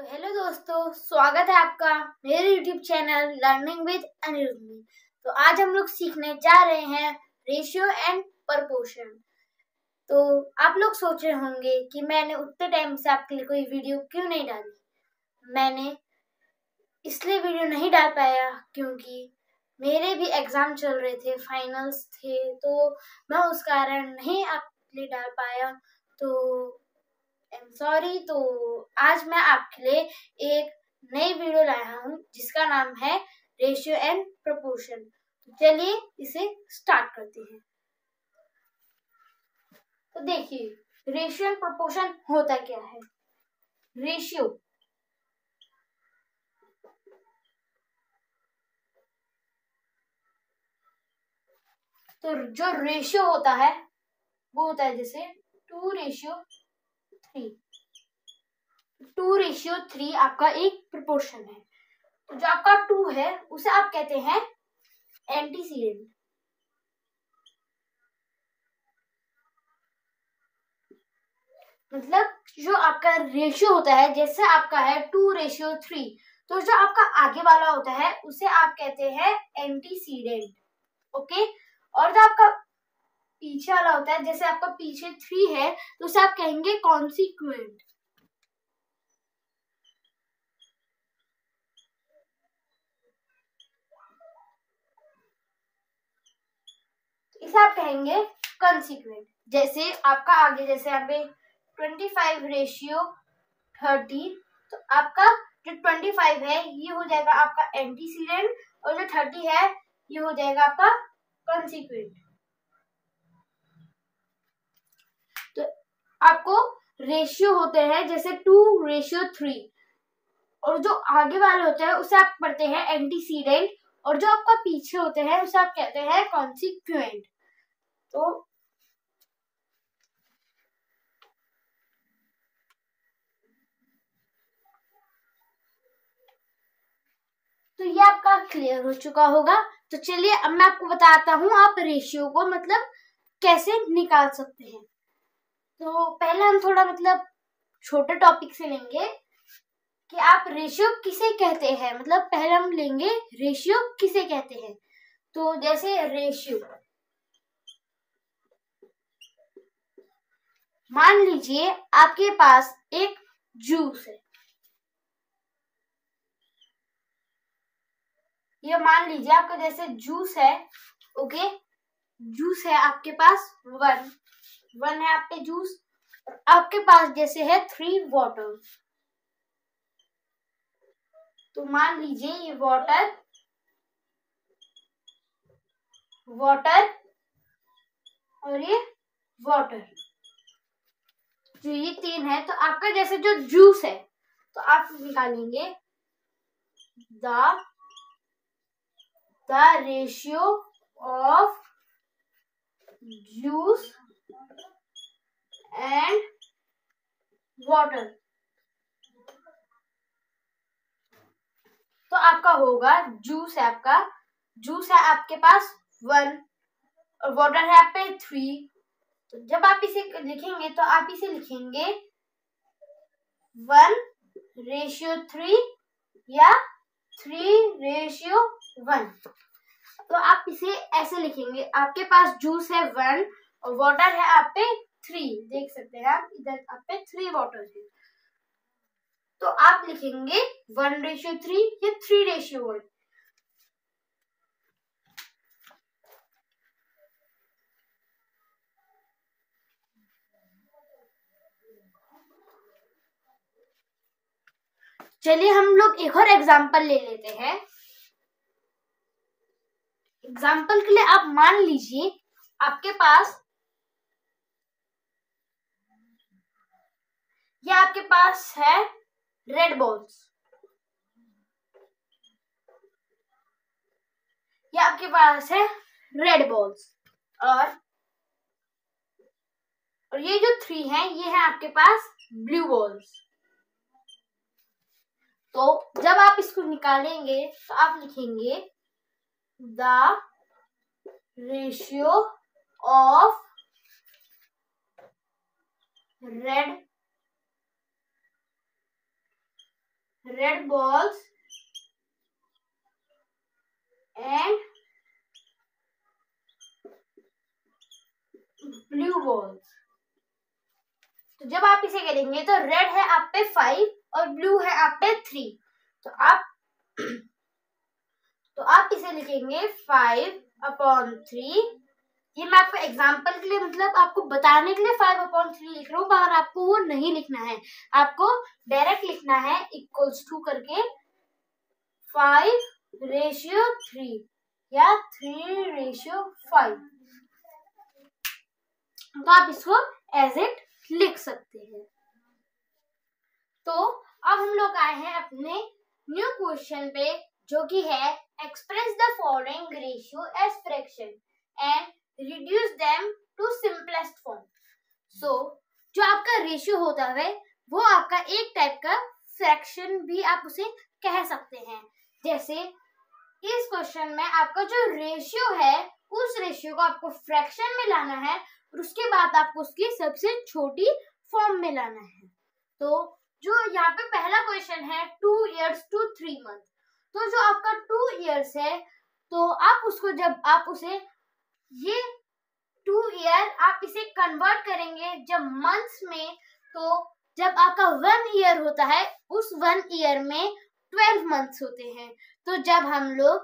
तो हेलो दोस्तों, स्वागत है आपका मेरे YouTube channel learning with Aniruddh में। तो आज हम लोग सीखने जा रहे हैं रेशियो एंड प्रपोर्शन। तो आप लोग सोच रहे होंगे कि मैंने उतने टाइम से आपके लिए कोई वीडियो क्यों नहीं डाली। मैंने इसलिए वीडियो नहीं डाल पाया क्योंकि मेरे भी एग्जाम चल रहे थे, फाइनल्स थे, तो मैं उस कारण नहीं आपके लिए डाल पाया। तो सॉरी। तो आज मैं आपके लिए एक नई वीडियो लाया हूँ जिसका नाम है रेशियो एंड प्रपोर्शन। तो चलिए इसे स्टार्ट करते हैं। तो देखिए, रेशियो एंड प्रपोर्शन होता क्या है। रेशियो तो जो रेशियो होता है वो होता है जैसे 2:3। 2:3 आपका एक प्रपोर्शन है। तो जो आपका 2 है उसे आप कहते हैं एंटीसीडेंट। मतलब जो आपका रेशियो होता है, जैसे आपका है 2:3, तो जो आपका आगे वाला होता है उसे आप कहते हैं एंटीसीडेंट। ओके। और जो आपका पीछे वाला होता है, जैसे आपका पीछे 3 है तो उसे आप कहेंगे कॉन्सिक्वेंट। इसे आप कहेंगे कॉन्सिक्वेंट। जैसे आपका आगे, जैसे यहाँ पे 25:30, तो आपका जो 25 है ये हो जाएगा आपका एंटीसीडेंट, और जो 30 है ये हो जाएगा आपका कॉन्सिक्वेंट। तो आपको रेशियो होते हैं जैसे 2:3, और जो आगे वाले होते हैं उसे आप पढ़ते हैं एंटीसीडेंट, और जो आपका पीछे होते हैं उसे आप कहते हैं कॉन्सिक्वेंट। तो ये आपका क्लियर हो चुका होगा। तो चलिए अब मैं आपको बताता हूँ आप रेशियो को मतलब कैसे निकाल सकते हैं। तो पहले हम थोड़ा मतलब छोटे टॉपिक से लेंगे कि आप रेशियो किसे कहते हैं। मतलब पहले हम लेंगे रेशियो किसे कहते हैं। तो जैसे रेशियो, मान लीजिए आपके पास एक जूस है। ये मान लीजिए आपका जैसे जूस है, ओके, जूस है आपके पास 1 है आपके जूस, और आपके पास जैसे है 3 वाटर। तो मान लीजिए ये वाटर और ये वाटर, जो ये 3 है, तो आपका जैसे जो जूस है तो आप निकालेंगे the ratio of juice and water. तो आपका होगा जूस है आपके पास 1, और वाटर है आप पे 3। तो जब आप इसे लिखेंगे तो आप इसे लिखेंगे 1:3 या 3:1। तो आप इसे ऐसे लिखेंगे, आपके पास जूस है 1 और वाटर है आप पे 3। देख सकते हैं आप इधर आप पे 3 वाटर है, तो आप लिखेंगे 1:3 या 3:1। चलिए हम लोग एक और एग्जांपल ले लेते हैं। एग्जांपल के लिए आप मान लीजिए आपके पास है रेड बॉल्स। ये आपके पास है रेड बॉल्स, और ये जो 3 है ये है आपके पास ब्लू बॉल्स। तो जब आप इसको निकालेंगे तो आप लिखेंगे the ratio of red red balls and blue balls। तो जब आप इसे करेंगे तो रेड है आप पे 5 और ब्लू है आप पे 3, तो आप इसे लिखेंगे 5/3। ये मैं आपको एग्जांपल के लिए, मतलब आपको बताने के लिए 5/3 लिख रहा हूँ, बाहर आपको वो नहीं लिखना है, आपको डायरेक्ट लिखना है इक्वल्स टू करके 5/3 या 3/5। तो आप इसको एज इट लिख सकते हैं। तो अब हम लोग आए हैं अपने न्यू क्वेश्चन पे, जो कि है express the following ratio as fraction and reduce them to simplest form. So जो आपका रेशियो होता है वो आपका एक टाइप का फ्रैक्शन भी आप उसे कह सकते हैं। जैसे इस क्वेश्चन में आपका जो रेशियो है उस रेशियो को आपको फ्रैक्शन में लाना है और उसके बाद आपको उसकी सबसे छोटी फॉर्म में लाना है। तो जो यहाँ पे पहला क्वेश्चन है 2 years to 3 months, तो जो आपका 2 years है तो आप उसको जब आप उसे ये 2 year आप इसे कन्वर्ट करेंगे जब मंथ्स में, तो जब आपका 1 year होता है उस 1 year में 12 months होते हैं। तो जब हम लोग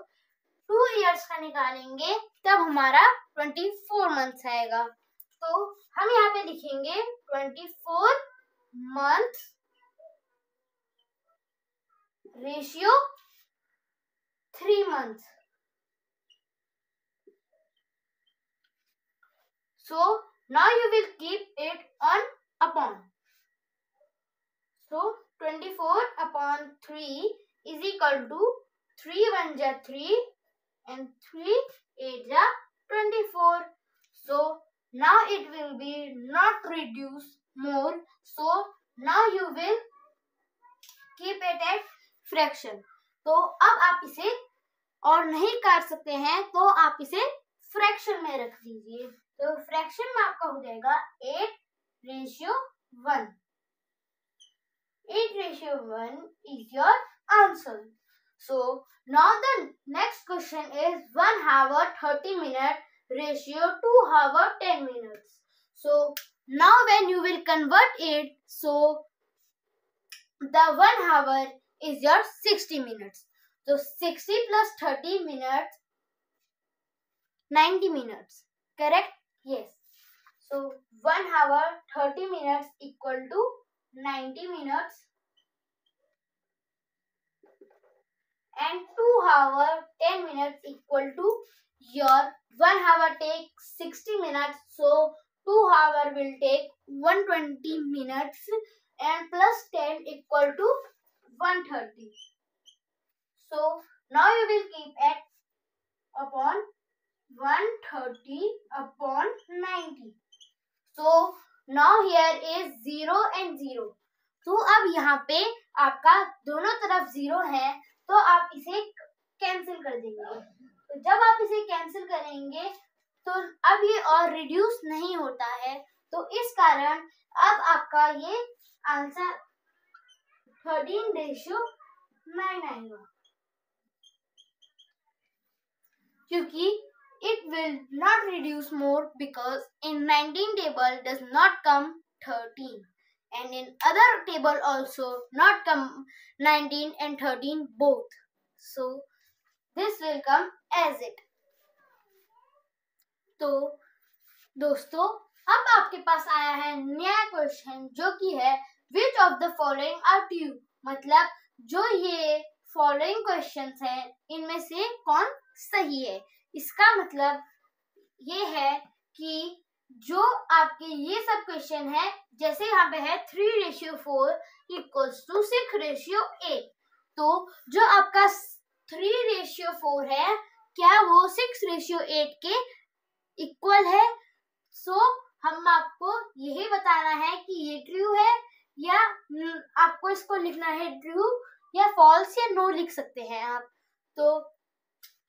2 years का निकालेंगे तब हमारा 24 months आएगा। तो हम यहाँ पे लिखेंगे 24 months ratio 3 months। So now you will keep it on upon. So 24/3 is equal to 3 1 ja 3 and 3 8 ja 24. So now it will be not reduce more. So now you will keep it at fraction. तो अब आप इसे और नहीं काट सकते हैं तो आप इसे फ्रैक्शन में रख दीजिए। तो फ्रैक्शन में आपका हो जाएगा 8/1। 8/1 is your answer. So now the next question is 1 hour 30 minute ratio 2 hour 10 minutes. So now when you will convert it, so the 1 hour is your 60 minutes. So 60 plus 30 minutes, 90 minutes. Correct? Yes. So 1 hour 30 minutes equal to 90 minutes. And 2 hour 10 minutes equal to your 1 hour take 60 minutes. So 2 hour will take 120 minutes and plus 10 equal to 130. So now you will keep at upon 130/90. So now here is 0 and 0. तो अब यहाँ पे आपका दोनों तरफ 0 है तो आप इसे कैंसिल कर देंगे। तो जब आप इसे कैंसिल करेंगे तो अब ये और रिड्यूस नहीं होता है, तो इस कारण अब आपका ये आंसर 13/9 आएगा, क्योंकि it will not reduce more because in 19 table does not come 13 and in other table also not come 19 and 13 both. So this will come as it. तो दोस्तों अब आपके पास आया है नया क्वेश्चन जो कि है which of the following are true, मतलब जो ये फॉलोइंग क्वेश्चंस हैं इनमें से कौन सही है। इसका मतलब ये है कि जो आपके ये सब क्वेश्चन है, जैसे यहाँ पे है 3/4 इक्वल्स टू 6/8, तो जो आपका 3/4 है क्या वो 6/8 के इक्वल है। सो हम आपको यही बताना है कि ये ट्रू है या आपको इसको लिखना है ट्रू या फॉल्स या नो लिख सकते हैं आप। तो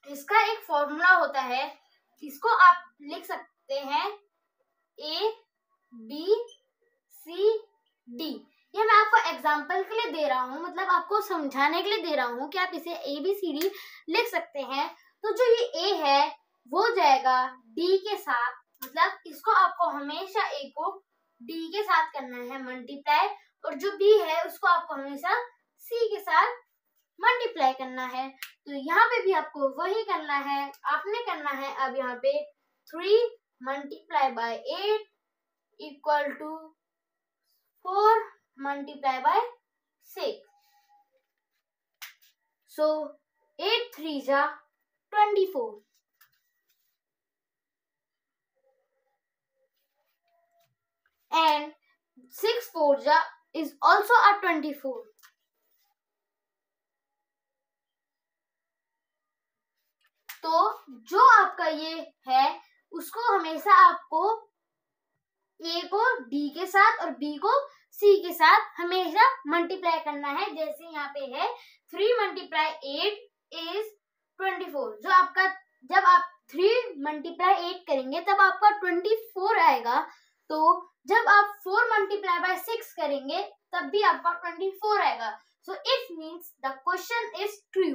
इसका एक फॉर्मूला होता है, इसको आप लिख सकते हैं A B C D। ये मैं आपको एग्जाम्पल के लिए दे रहा हूँ, मतलब आपको समझाने के लिए दे रहा हूँ कि आप इसे ABCD लिख सकते हैं। तो जो ये A है वो जाएगा D के साथ, मतलब इसको आपको हमेशा A को D के साथ करना है मल्टीप्लाई, और जो B है उसको आपको हमेशा C के साथ मल्टीप्लाई करना है। तो यहाँ पे भी आपको वही करना है, आपने करना है अब यहाँ पे 3 multiply by 8 equal to 4 multiply by 6। So 8 3s are 24 and 6 4s is also a 24. तो जो आपका ये है उसको हमेशा आपको A को D के साथ और B को C के साथ हमेशा मल्टीप्लाई करना है। जैसे यहाँ पे है 3 मल्टीप्लाई 8 इज 24। जो आपका जब आप 3 मल्टीप्लाई 8 करेंगे तब आपका 24 आएगा। तो जब आप 4 मल्टीप्लाई बाय 6 करेंगे तब भी आपका 24 आएगा। So it means the question is true.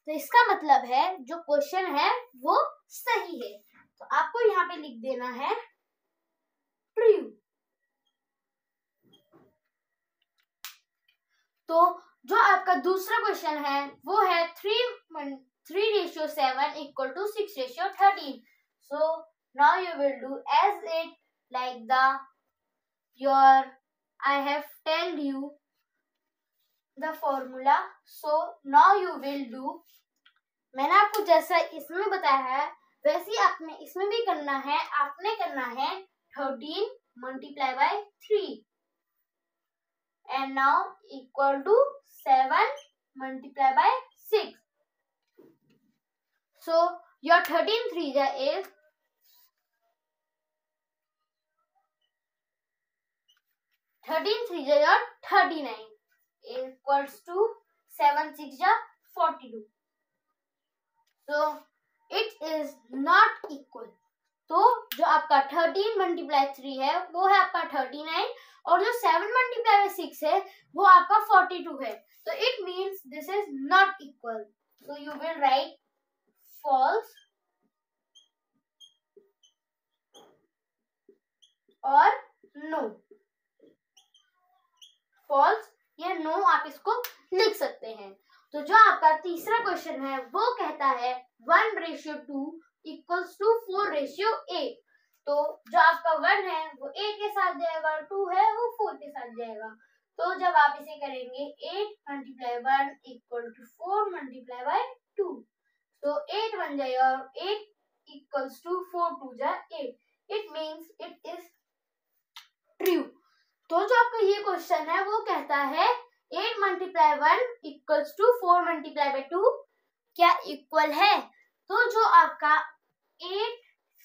तो इसका मतलब है जो क्वेश्चन है वो सही है। तो आपको यहाँ पे लिख देना है ट्रू। तो जो आपका दूसरा क्वेश्चन है वो है 3:7 equal to 6:13। So now you will do as it like the your I have telled you the formula. So now you will do, मैंने आपको जैसा इसमें बताया है वैसे ही आपने इसमें भी करना है। आपने करना है 13 multiply by 3 and now equal to 7 multiplied by 6. So your 13 3s is 13 3s your 39 equals to 7 6 42. So it is not equal. तो जो आपका 13 मल्टीप्लाई 3 है वो है आपका 39 और जो 7 मल्टीप्लाई बाय 6 है वो आपका 42 है। तो it means this is not equal. So you will write false और नो। फॉल्स या नो आप इसको लिख सकते हैं। तो जो आपका तीसरा क्वेश्चन है वो कहता है 1:2 इक्वल्स टू 4:8। तो जो आपका 1 है वो 8 के साथ जाएगा, 2 है वो 4 के साथ जाएगा। तो जब आप इसे करेंगे 8 multiply 1 equal to 4 multiply by 2, तो 8 बन जाएगा और 8 इक्वल्स टू 4 2 जा 8। It means it is true. तो जो आपका ये क्वेश्चन है वो कहता है 8 multiply 1 equals to 4 multiply by 2 क्या इक्वल है। तो जो आपका 8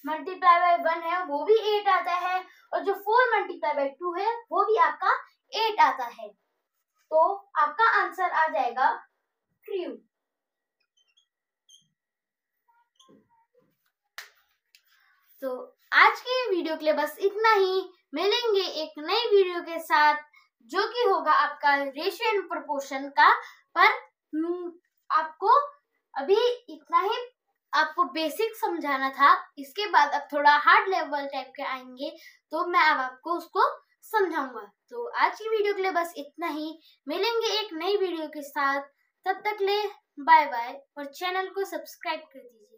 मल्टीप्लाई बाय 1 है वो भी 8 आता है और जो 4 मल्टीप्लाई बाय 2 है वो भी आपका 8 आता है। तो आपका आंसर आ जाएगा ट्रू। तो आज के वीडियो के लिए बस इतना ही। मिलेंगे एक नई वीडियो के साथ जो कि होगा आपका रेशियो एंड प्रोपोर्शन का। पर आपको अभी इतना ही आपको बेसिक समझाना था। इसके बाद अब थोड़ा हार्ड लेवल टाइप के आएंगे तो मैं अब आपको उसको समझाऊंगा। तो आज की वीडियो के लिए बस इतना ही। मिलेंगे एक नई वीडियो के साथ, तब तक ले बाय बाय और चैनल को सब्सक्राइब कर दीजिए।